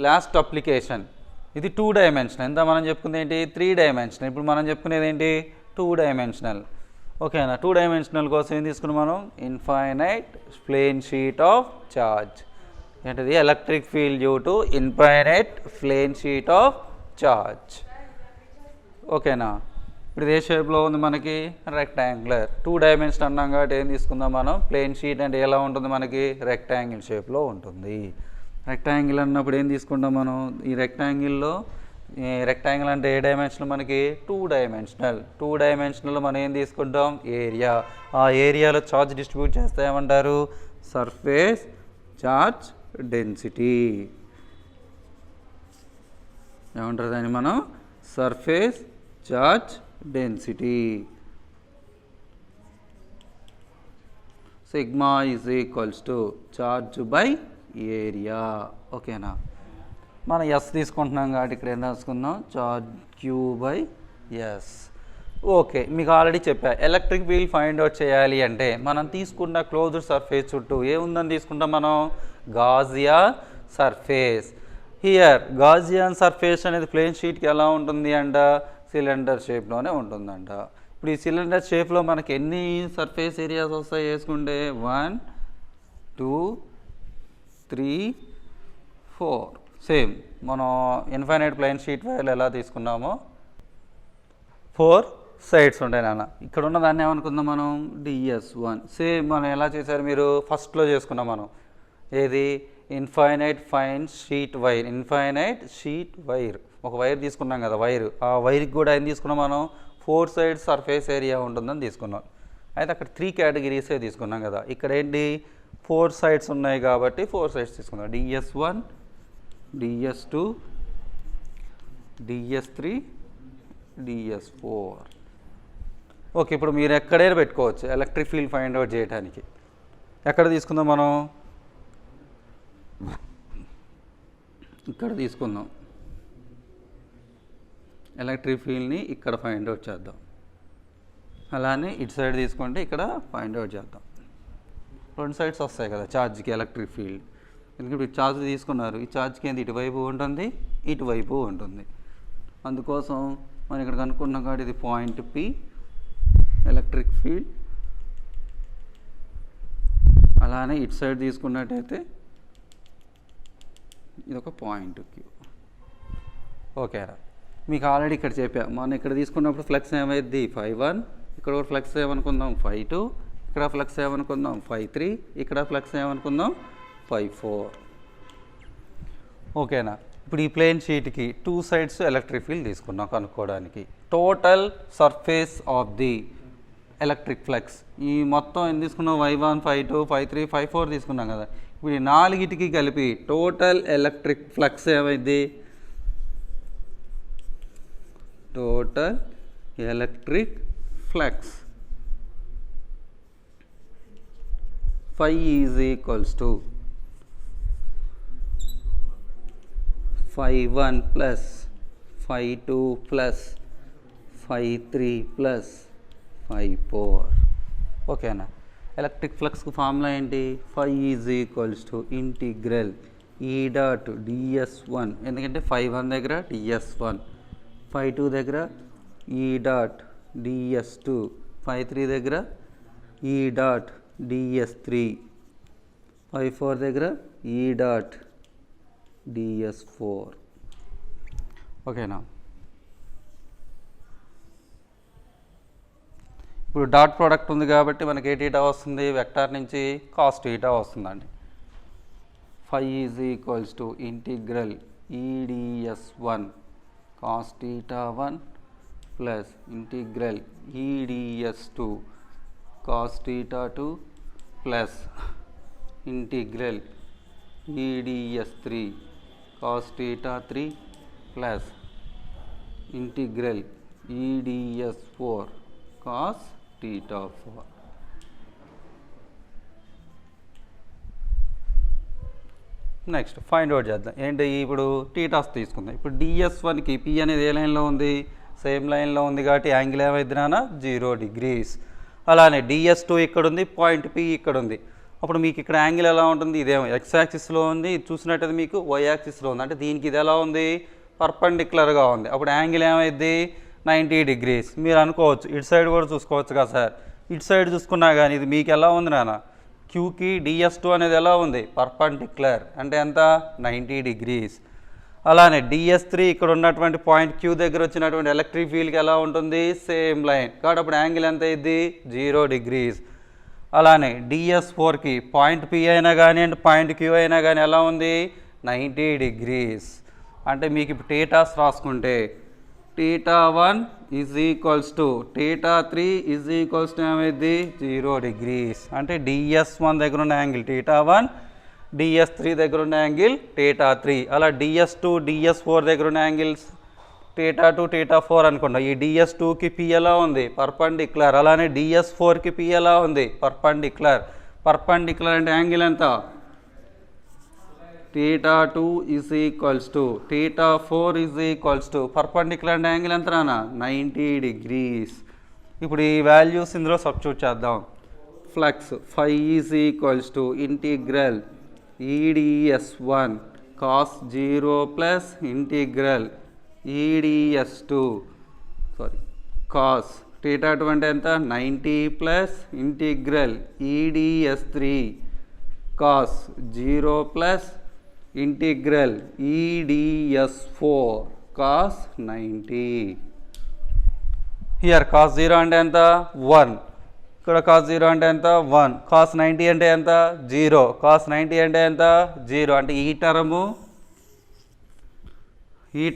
Last application. ఇది 2 dimensional. ఎంత మనం చెప్పుకుంది ఏంటి 3 డైమెన్షనల్. ఇప్పుడు మనం చెప్పుకునేది ఏంటి 2 డైమెన్షనల్. ఓకేనా. 2 డైమెన్షనల్ కోసం ఏం తీసుకున్నాం మనం infinite plane sheet of charge. ఏంటిది electric field due to infinite plane sheet of charge. ఓకేనా. ఇప్పుడు ఏ షేప్లో ఉంది మనకి రెక్టాంగులర్. 2 డైమెన్షన్ అన్నాం కాబట్టి ఏం తీసుకుందాం మనం ప్లేన్ షీట్ అంటే ఎలా ఉంటుంది మనకి రెక్టాంగిల్ షేప్లో ఉంటుంది. రెక్టాంగిల్ అన్నప్పుడు ఏం తీసుకుంటాం మనం ఈ రెక్టాంగిల్లో రెక్టాంగిల్ అంటే ఏ డైమెన్షన్ మనకి 2 డైమెన్షనల్. 2 డైమెన్షనల్ మనం ఏం తీసుకుంటాం ఏరియా. ఆ ఏరియాలో ఛార్జ్ డిస్ట్రిబ్యూట్ చేస్తే ఏమంటారు సర్ఫేస్ ఛార్జ్ డెన్సిటీ. ఏమంటారు దాన్ని మనం surface charge density. Sigma is equals to charge by area. ఓకేనా. మనం ఎస్ తీసుకుంటున్నాం కాబట్టి ఇక్కడ ఏం రాసుకుందాం charge Q by S. Okay. మీకు ఆల్రెడీ చెప్పా ఎలక్ట్రిక్ ఫీల్డ్ ఫైండ్ అవుట్ చేయాలి అంటే మనం తీసుకున్న క్లోజ్డ్ సర్ఫేస్ చుట్టూ ఏముందని తీసుకుంటాం మనం గాజియన్ సర్ఫేస్. హియర్ గాజియన్ సర్ఫేస్ అనేది ప్లేన్ షీట్కి ఎలా ఉంటుంది అంట సిలిండర్ షేప్లోనే ఉంటుందంట. ఇప్పుడు ఈ సిలిండర్ షేప్లో మనకి ఎన్ని సర్ఫేస్ ఏరియాస్ వస్తాయి వేసుకుంటే 1 2 3 4. సేమ్ మనం ఇన్ఫైనైట్ ప్లేన్ షీట్ వైర్లు ఎలా తీసుకున్నామో 4 సైడ్స్ ఉంటాయి నాన్న. ఇక్కడ ఉన్న దాన్ని ఏమనుకుందాం మనం DS1. సేమ్ మనం ఎలా చేశారు మీరు ఫస్ట్లో చేసుకున్నాం మనం ఏది infinite fine sheet wire. Infinite sheet wire ఒక వైర్ తీసుకున్నాం కదా వైర్. ఆ వైర్కి కూడా ఏం తీసుకున్నాం మనం 4 సైడ్స్ సర్ఫేస్ ఏరియా ఉంటుందని తీసుకున్నాం. అయితే అక్కడ 3 కేటగిరీసే తీసుకున్నాం కదా. ఇక్కడ ఏంటి 4 సైడ్స్ ఉన్నాయి కాబట్టి 4 సైడ్స్ తీసుకున్నాం DS1 DS2 DS3 DS4. Okay. ఇప్పుడు మీరు ఎక్కడైనా పెట్టుకోవచ్చు ఎలక్ట్రిక్ ఫీల్డ్ ఫైండ్ అవుట్ చేయడానికి. ఎక్కడ తీసుకుందాం మనం ఇక్కడ తీసుకుందాం. ఎలక్ట్రిక్ ఫీల్డ్ని ఇక్కడ ఫైండ్ అవుట్ చేద్దాం. అలానే ఇటు సైడ్ తీసుకుంటే ఇక్కడ ఫైండ్ అవుట్ చేద్దాం. 2 సైడ్స్ వస్తాయి కదా ఛార్జ్కి ఎలక్ట్రిక్ ఫీల్డ్. ఎందుకంటే ఇప్పుడు ఛార్జ్ తీసుకున్నారు ఈ ఛార్జ్కి ఏంది ఇటువైపు ఉంటుంది ఇటువైపు ఉంటుంది. అందుకోసం మనం ఇక్కడ కనుక్కున్నాం కాబట్టి ఇది పాయింట్ P ఎలక్ట్రిక్ ఫీల్డ్. అలానే ఇటు సైడ్ తీసుకున్నట్టయితే ఇది ఒక పాయింట్ Q. ఓకేరా. మీకు ఆల్రెడీ ఇక్కడ చెప్పా మనం ఇక్కడ తీసుకున్నప్పుడు ఫ్లక్స్ ఏమైంది 5-1. ఇక్కడ ఒక ఫ్లక్స్ ఏమనుకుందాం 5-2. ఇక్కడ ఫ్లక్స్ ఏమనుకుందాం 5-3. ఇక్కడ ఫ్లక్స్ ఏమనుకుందాం 5-4. ఓకేనా. ఇప్పుడు ఈ ప్లేన్ షీట్కి 2 సైడ్స్ ఎలక్ట్రిక్ ఫీల్డ్ తీసుకున్నాం కనుక్కోవడానికి. Total surface of the electric flux ఈ మొత్తం ఏం తీసుకున్నాం 5-1 5-2 5-3 5-4 తీసుకున్నాం కదా. ఇప్పుడు ఈ 4టికి కలిపి టోటల్ ఎలక్ట్రిక్ ఫ్లక్స్ ఏమైంది total electric flux phi is equals to phi1 plus phi2 plus phi3 plus phi4. ఓకేనా. ఎలక్ట్రిక్ ఫ్లక్స్కి ఫార్ములా ఏంటి phi is equals to integral E dot DS1. ఎందుకంటే phi1 దగ్గర DS1 phi2 దగ్గర E డాట్ DS2 phi3 దగ్గర E dot DS3 phi4 దగ్గర E dot DS4. ఓకేనా. ఇప్పుడు dot product ఉంది కాబట్టి మనకి ఏ తీటా వస్తుంది వెక్టార్ నుంచి కాస్ తీటా వస్తుందండి. phi is equals to integral EDS1 cos theta 1 plus integral EDS2 cos theta 2 plus integral EDS3 cos theta 3 plus integral EDS4 cos theta 4. Next find out చేద్దాం. ఏంటి ఇప్పుడు టీటాస్ తీసుకుందాం. ఇప్పుడు DS1కి P అనేది ఏ లైన్లో ఉంది సేమ్ లైన్లో ఉంది కాబట్టి యాంగిల్ ఏమైంది నాన్న 0 degrees. అలానే DS2 ఇక్కడ ఉంది పాయింట్ P ఇక్కడ ఉంది. అప్పుడు మీకు ఇక్కడ యాంగిల్ ఎలా ఉంటుంది, ఇదేమో ఎక్స్ యాక్సిస్లో ఉంది, ఇది చూసినట్టయితే మీకు వై యాక్సిస్లో ఉంది, అంటే దీనికి ఇది ఎలా ఉంది, పర్పెండిక్యులర్గా ఉంది. అప్పుడు యాంగిల్ ఏమైంది, 90 degrees. మీరు అనుకోవచ్చు ఇటు సైడ్ కూడా చూసుకోవచ్చు కదా సార్, ఇటు సైడ్ చూసుకున్నా కానీ ఇది మీకు ఎలా ఉంది నాన్న, క్యూకి DS2 అనేది ఎలా ఉంది, పర్పెండిక్యులర్, అంటే ఎంత 90 degrees. అలానే DS3 ఇక్కడ ఉన్నటువంటి పాయింట్ క్యూ దగ్గర వచ్చినటువంటి ఎలక్ట్రిక్ ఫీల్డ్కి ఎలా ఉంటుంది, సేమ్ లైన్, కాబట్టి అప్పుడు యాంగిల్ ఎంత అయింది, 0 degrees. అలానే DS4కి పాయింట్ P అయినా కానీ అండ్ పాయింట్ క్యూ అయినా కానీ ఎలా ఉంది, 90 degrees. అంటే మీకు ఇప్పుడు థీటాస్ రాసుకుంటే θ1 is equals to θ3 is equals to ఏమైంది, 0 degrees. అంటే DS1 దగ్గర ఉన్న యాంగిల్ θ1, DS3 దగ్గర ఉన్న యాంగిల్ θ3. అలా DS2 DS4 దగ్గర ఉన్న యాంగిల్స్ θ2 θ4 అనుకోండి. ఈ DS2కి P ఎలా ఉంది, పర్పెండిక్యులర్. అలానే DS4కి P ఎలా ఉంది, పర్పెండిక్యులర్. పర్పెండిక్యులర్ అంటే యాంగిల్ ఎంత, θ2 is equals to θ4 is equals to perpendicular అంటే యాంగిల్ ఎంత రానా, 90 degrees. ఇప్పుడు ఈ వాల్యూస్ ఇందులో సబ్స్టిట్యూట్ చేద్దాం. Flux φ is equals to integral EDS1 cos 0 plus integral EDS2 cos θ2 అంటే ఎంత, 90 plus integral EDS3 cos 0 plus integral EDS4 cos 90. Here cos 0 అంటే ఎంత, 1, ఇక్కడ cos 0 అంటే ఎంత, 1, cos 90 అంటే ఎంత, 0, cos 90 అంటే ఎంత, 0. అంటే ఈ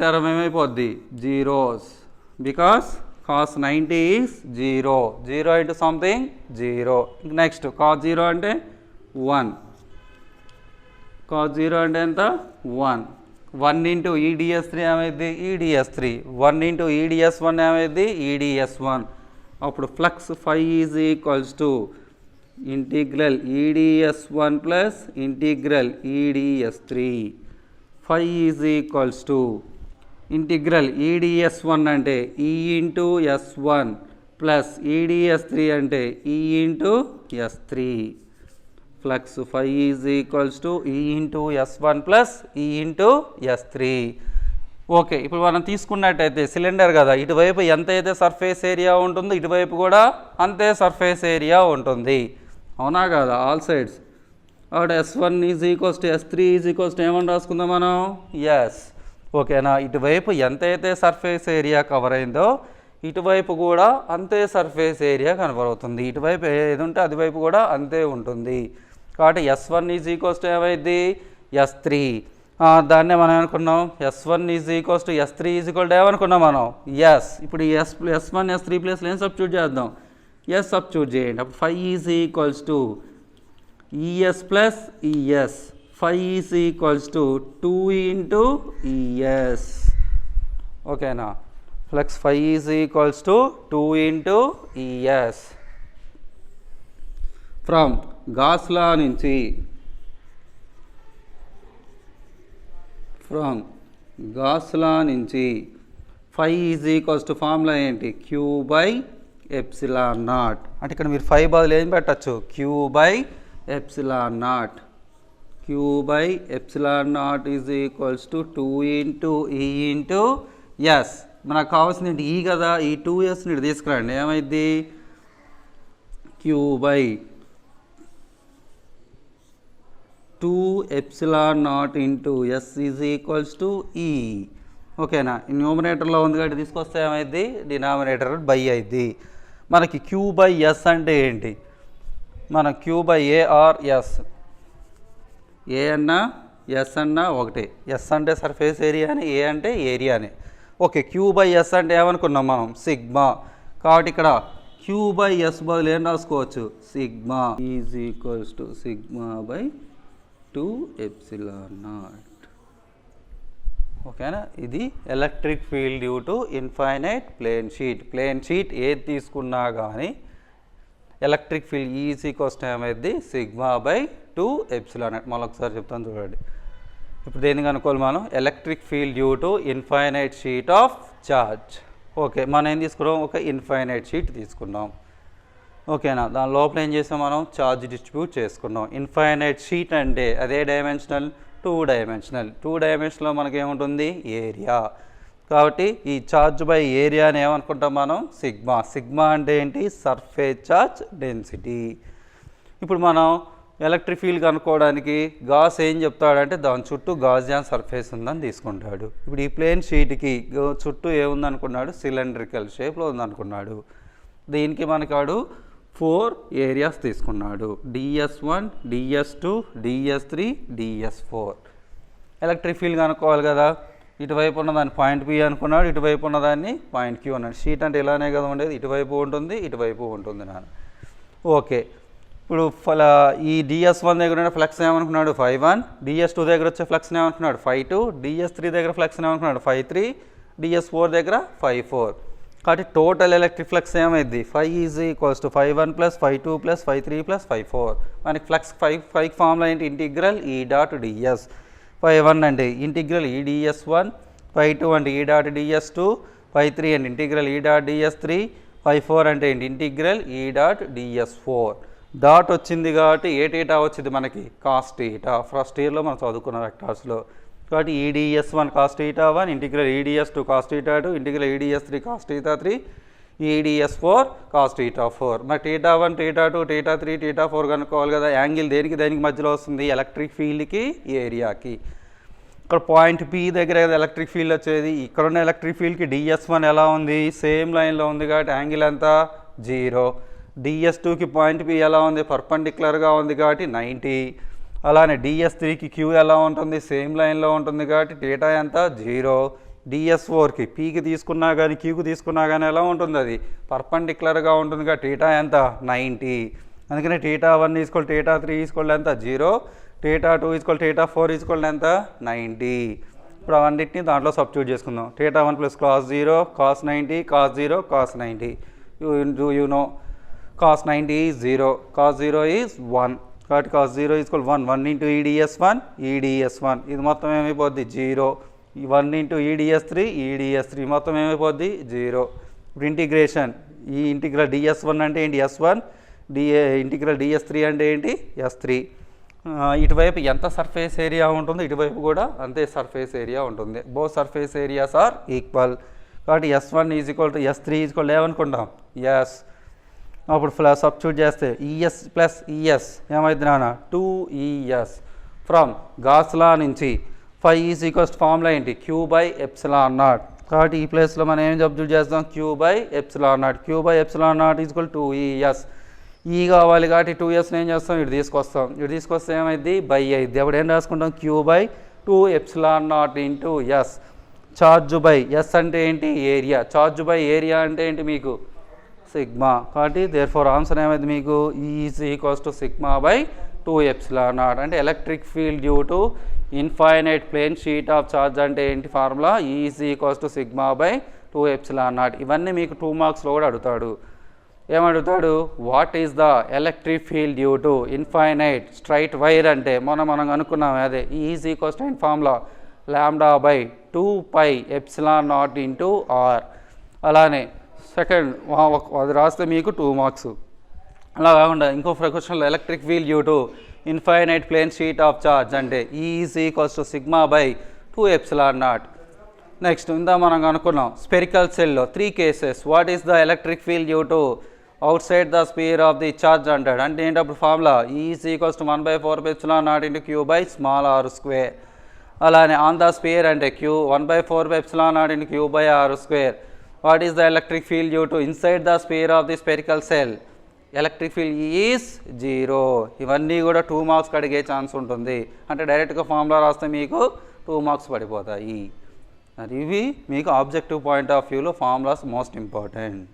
టర్మ్ ఏమైపోద్ది, zeros, because cos 90 is 0, 0 into something 0. Next cos 0 అంటే 1, cos 0 అంటే ఎంత, 1, 1 ఇంటూ EDS3 ఏమైంది, EDS3, 1 ఇంటూ EDS1 ఏమైంది, EDS1. అప్పుడు flux φ is equals to integral EDS1 plus integral EDS3. φ is equals to integral EDS1 అంటే E into S1 plus EDS3 అంటే E into S3. Flux φ is equals to E into S1 plus E into S3. Okay, ఇప్పుడు మనం తీసుకున్నట్టయితే cylinder కదా, ఇటువైపు ఎంత అయితే surface area ఉంటుందో ఇటువైపు కూడా అంతే సర్ఫేస్ ఏరియా ఉంటుంది, అవునా కదా, ఆల్ సైడ్స్. అక్కడ S1 is equals to S3 is equals to ఏమని రాసుకుందాం మనం, ఎస్. ఓకేనా, ఇటువైపు ఎంత అయితే సర్ఫేస్ ఏరియా కవర్ అయిందో ఇటువైపు కూడా అంతే సర్ఫేస్ ఏరియా కనబడుతుంది, ఇటువైపు ఏది ఉంటే అటువైపు కూడా అంతే ఉంటుంది. కాబట్టి S1 ఈజ్ ఈక్వల్స్ టు ఏమైంది, S3. దాన్నే మనం అనుకున్నాం S1 is equals to S3 is equal to ఏమనుకున్నాం మనం, ఎస్. ఇప్పుడు ఈ S1 S3 ప్లేస్లో ఏం సబ్స్టిట్యూట్ చేద్దాం, ఎస్ సబ్స్టిట్యూట్ చేయండి. అప్పుడు φ is equals to ES plus ES. φ is equals to 2 into ES. ఓకేనా, flux φ is equals to 2 into ES. From Gauss law నుంచి, ఫ్రమ్ గాస్ లా నుంచి φ ఈజ్ ఈక్వల్స్ టు ఫార్ములా ఏంటి, Q by epsilon naught. అంటే ఇక్కడ మీరు φ బదులు ఏం పెట్టచ్చు, Q by epsilon naught. Q by epsilon naught is equals to 2 into E into S. మనకు కావాల్సింది ఏంటి, ఈ కదా, ఈ 2Sని ఇటు తీసుకురండి, ఏమైంది, Q by 2 epsilon naught into S is equals to E. ఓకేనా, న్యూమరేటర్లో ఉంది కాబట్టి తీసుకొస్తే ఏమైంది, డినామినేటర్ బై అయింది. మనకి Q బై S అంటే ఏంటి, మన Q by A or S, A అన్నా ఎస్ అన్నా ఒకటే. ఎస్ అంటే సర్ఫేస్ ఏరియా అని, ఏ అంటే ఏరియానే. ఓకే, Q బై S అంటే ఏమనుకున్నాం మనం, సిగ్మా. కాబట్టి ఇక్కడ Q బై S బదులు ఏం రాసుకోవచ్చు, sigma is equals to sigma by 2 epsilon naught. ఓకేనా, ఇది electric field due to infinite plane sheet. Plane sheet ఏది తీసుకున్నా కానీ electric field is equals to ఏమైంది, సిగ్మా బై 2 ఎప్సిలాన్ నాట్. మళ్ళీ ఒకసారి చెప్తాను చూడండి. ఇప్పుడు దేనికి అనుకోవాలి మనం, electric field due to infinite sheet of charge. Okay, మనం ఏం తీసుకున్నాం, ఒక ఇన్ఫైనైట్ షీట్ తీసుకున్నాం. ఓకేనా, దాని లోపల ఏం చేసాం మనం, ఛార్జ్ డిస్ట్రిబ్యూట్ చేసుకున్నాం. ఇన్ఫైనైట్ షీట్ అంటే అదే డైమెన్షనల్, 2 డైమెన్షనల్. 2 డైమెన్షనల్లో మనకి ఏముంటుంది, ఏరియా. కాబట్టి ఈ ఛార్జ్ బై ఏరియాని ఏమనుకుంటాం మనం, సిగ్మా. సిగ్మా అంటే ఏంటి, సర్ఫేస్ ఛార్జ్ డెన్సిటీ. ఇప్పుడు మనం ఎలక్ట్రిక్ ఫీల్డ్ కనుక్కోవడానికి గాస్ ఏం చెప్తాడంటే దాని చుట్టూ గాజియన్ సర్ఫేస్ ఉందని తీసుకుంటాడు. ఇప్పుడు ఈ ప్లేన్ షీట్కి చుట్టూ ఏముందనుకున్నాడు, సిలిండ్రికల్ షేప్లో ఉందనుకున్నాడు. దీనికి మనకాడు 4 ఏరియాస్ తీసుకున్నాడు, DS1, DS2, DS3, DS4. Electric field కనుక్కోవాలి కదా, ఇటువైపు ఉన్నదాన్ని పాయింట్ P అనుకున్నాడు, ఇటువైపు ఉన్నదాన్ని పాయింట్ Q అన్నాడు. షీట్ అంటే ఇలానే కదా ఉండేది, ఇటువైపు ఉంటుంది ఇటువైపు ఉంటుంది నాన్న. ఓకే, ఇప్పుడు ఈ DS1 దగ్గర ఉన్న ఫ్లక్స్ ఏమనుకున్నాడు, 5-1. DS2 దగ్గర వచ్చే ఫ్లక్స్ ఏమనుకున్నాడు, 5-2. DS3 దగ్గర ఫ్లక్స్ ఏమనుకున్నాడు, 5-3. DS4 దగ్గర 5-4. కాబట్టి టోటల్ ఎలక్ట్రిక్ ఫ్లక్స్ ఏమైంది, 5 = 5-1 + 5-2 + 5-3 + 5-4. మనకి ఫ్లక్స్ 5 ఫార్ములా ఏంటి, ఇంటిగ్రల్ E.ds. 5-1 అంటే ఇంటిగ్రల్ EdS1, 5-2 అంటే E.ds2, 5-3 అంటే ఇంటిగ్రల్ E.ds3, 5-4 అంటే ఏంటి, ఇంటిగ్రల్ E.ds4. డాట్ వచ్చింది కాబట్టి ఏ టీటా వచ్చింది మనకి, కాస్ టీటా. ఫస్ట్ ఇయర్లో మనం చదువుకున్న వెక్టార్స్లో. కాబట్టి EdS1 cos theta 1, integral EdS2 cos theta 2, integral EdS3 cos theta 3, EdS4 cos theta 4. మరి టీటా 1, టీటా 2, టీటా 3, టీటా 4 కనుక్కోవాలి కదా. యాంగిల్ దేనికి మధ్యలో వస్తుంది, ఎలక్ట్రిక్ ఫీల్డ్కి ఏరియాకి. ఇక్కడ పాయింట్ P దగ్గర ఎలక్ట్రిక్ ఫీల్డ్ వచ్చేది. ఇక్కడున్న ఎలక్ట్రిక్ ఫీల్డ్కి DS1 ఎలా ఉంది, సేమ్ లైన్లో ఉంది కాబట్టి యాంగిల్ ఎంత, 0. DS2కి పాయింట్ P ఎలా ఉంది, పర్పెండిక్యులర్గా ఉంది కాబట్టి 90. అలానే DS3కి Q ఎలా ఉంటుంది, సేమ్ లైన్లో ఉంటుంది కాబట్టి టీటా ఎంత, 0. DS4కి Pకి తీసుకున్నా కానీ Qకి తీసుకున్నా కానీ ఎలా ఉంటుంది, అది పర్పెండిక్యులర్గా ఉంటుంది కాబట్టి టీటా ఎంత, 90. అందుకని టీటా 1 = టీటా 3 = ఎంత, 0. టీటా 2 = టీటా 4 = ఎంత, 90. ఇప్పుడు అవన్నిటిని దాంట్లో సబ్స్టిట్యూట్ చేసుకుందాం. Theta 1 + cos 0, cos 90, cos 0, cos 90. You know cos 90 is 0, cos 0 is 1. కాబట్టి cos 0 = 1. 1 × EdS1, EdS1 ఇది మొత్తం ఏమైపోద్ది, 0. 1 × EdS3, EdS3 మొత్తం ఏమైపోద్ది, 0. ఇప్పుడు ఇంటిగ్రేషన్, ఈ ఇంటిగ్రల్ DS1 అంటే ఏంటి, S1. ఇంటిగ్రల్ DS3 అంటే ఏంటి, S3. ఇటువైపు ఎంత సర్ఫేస్ ఏరియా ఉంటుందో ఇటువైపు కూడా అంతే సర్ఫేస్ ఏరియా ఉంటుంది. Both surface areas are equal. కాబట్టి S1 = S3 = ఏమనుకుంటాం, ఎస్. అప్పుడు సబ్స్టిట్యూట్ చేస్తే ES + ES ఏమైంది నాన్న, 2ES. ఫ్రమ్ గాస్లా నుంచి 5 ఫార్ములా ఏంటి, Q/ε0. కాబట్టి ఈ ప్లేస్లో మనం ఏం సబ్స్టిట్యూట్ చేస్తాం, Q/ε0. Q/ε0 = 2ES. ఈ కావాలి కాబట్టి 2S ఏం చేస్తాం, ఇటు తీసుకొస్తాం. ఇటు తీసుకొస్తే ఏమైంది, బై అయింది. అప్పుడు ఏం రాసుకుంటాం, Q/2ε0 × S. Charge by S అంటే ఏంటి, ఏరియా. ఛార్జ్ బై ఏరియా అంటే ఏంటి మీకు, సిగ్మా. కాబట్టి దేర్ఫోర్ ఆన్సర్ ఏమైంది మీకు, E = అంటే electric field due to infinite plane sheet of charge అంటే ఏంటి ఫార్ములా, E = ఇవన్నీ మీకు 2 మార్క్స్లో కూడా అడుగుతాడు. ఏమడుగుతాడు, what is the electric field due to infinite straight wire అంటే మనం అనుకున్నాం అదే. E = formula λ/2πε0 R. అలానే సెకండ్ అది రాస్తే మీకు 2 మార్క్స్. అలా కాకుండా ఇంకో క్వశ్చన్లో electric field due to infinite plane sheet of charge అంటే E = నెక్స్ట్ ఇందా మనం అనుకున్నాం స్పెరికల్ సెల్లో 3 cases. What is the electric field due to outside the sphere of the charge అంటాడు. అంటే ఏంటప్పుడు ఫార్ములా E = 1/4πε0 Q/r². అలానే ఆన్ ద స్పియర్ అంటే Q 1/4πε0 Q/r². What is the electric field due to inside the sphere of the spherical cell, electric field is 0. ఇవన్నీ కూడా 2 మార్క్స్కి అడిగే chance ఉంటుంది. అంటే డైరెక్ట్గా ఫార్ములా రాస్తే మీకు 2 మార్క్స్ పడిపోతాయి. ఇవి మీకు ఆబ్జెక్టివ్ పాయింట్ ఆఫ్ వ్యూలో ఫార్ములాస్ మోస్ట్ ఇంపార్టెంట్.